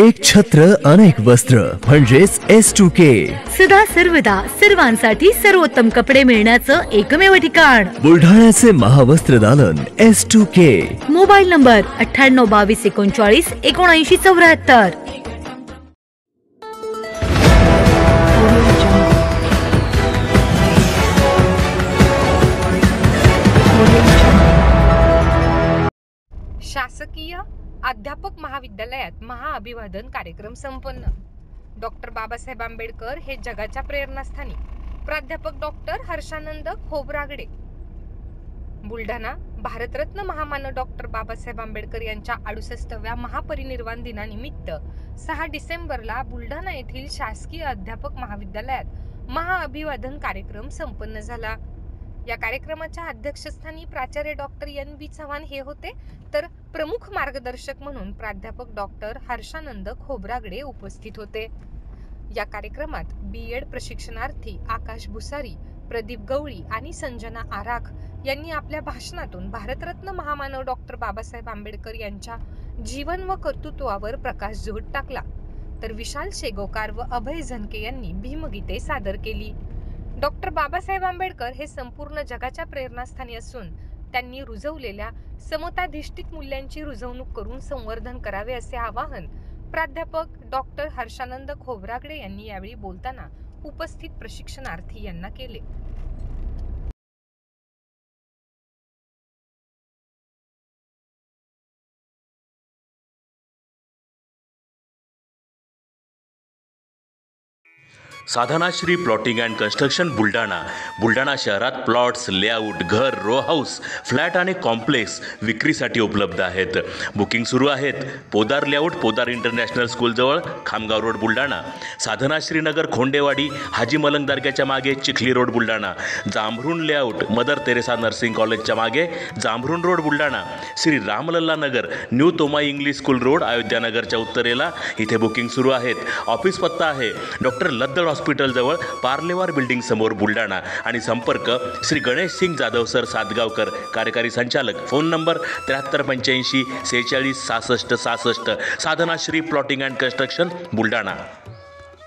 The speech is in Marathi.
एक छत्र अनेक वस्त्र म्हणजेच S2K. सदा सर्वदा सर्वांसाठी सर्वोत्तम कपडे मिळण्याचं एकमेव ठिकाण बुलढाण्याचे महावस्त्र दालन S2K. Mobile number 9822397974. शासकीय अध्यापक महाविद्यालयात महाअभिवादन कार्यक्रम संपन्न. डॉक्टर बाबासाहेब आंबेडकर हे जगाच्या प्रेरणास्थानी. प्राध्यापक डॉक्टर हर्षानंद खोब्रागडे. बुलढाणा. भारतरत्न महामानव डॉक्टर बाबासाहेब आंबेडकर यांच्या 68व्या महापरिनिर्वाण दिनानिमित्त 6 डिसेंबरला बुलढाणा येथील शासकीय अध्यापक महाविद्यालयात महाअभिवादन कार्यक्रम संपन्न झाला. या कार्यक्रमाच्या अध्यक्षस्थानी प्राचार्य डॉक्टर NB चव्हाण हे होते, तर प्रमुख मार्गदर्शक म्हणून प्राध्यापक डॉक्टर हर्षानंद खोब्रागडे उपस्थित होते. या कार्यक्रमात B.Ed प्रशिक्षणार्थी आकाश भुसारी, प्रदीप गवळी आणि संजना आराख यांनी आपल्या भाषणातून भारतरत्न महामानव डॉक्टर बाबासाहेब आंबेडकर यांच्या जीवन व कर्तृत्वावर प्रकाशझोत टाकला. तर विशाल शेगोकार व अभय झनके यांनी भीमगीते सादर केली. डॉक्टर बाबासाहेब आंबेडकर हे संपूर्ण जगाच्या प्रेरणास्थानी असून त्यांनी रुजवलेल्या समताधिष्ठित मूल्यांची रुजवणूक करून संवर्धन करावे असे आवाहन प्राध्यापक डॉक्टर हर्षानंद खोब्रागडे यांनी यावेळी बोलताना उपस्थित प्रशिक्षणार्थी यांना केले. Sadhanashri plotting and construction Buldhana शहरात प्लॉट्स, लेआउट, घर, रो हाऊस, फ्लॅट आणि कॉम्प्लेक्स विक्रीसाठी उपलब्ध आहेत. बुकिंग सुरू आहेत. पोदार लेआउट, पोदार इंटरनॅशनल स्कूलजवळ, खामगाव रोड, बुलढाणा. साधनाश्री नगर, खोंडेवाडी, हाजी मलंग दर्ग्याच्या मागे, Chikhli road, Buldhana. Jambhrun layout, Mother Teresa nursing कॉलेजच्या मागे, Jambhrun road, Buldhana. Shri Ramlalla Nagar, new Tomai English school road, अयोध्यानगरच्या उत्तरेला. इथे बुकिंग सुरू आहेत. ऑफिस पत्ता आहे डॉक्टर लद्दड हॉस्पिटल जवळ, पार्लेवार बिल्डिंग समोर, बुलढाणा. आणि संपर्क श्री गणेश सिंग जाधव सर सातगावकर, कार्यकारी संचालक. Phone number 7385 46 66 66. Sadhanashri plotting and construction, Buldhana.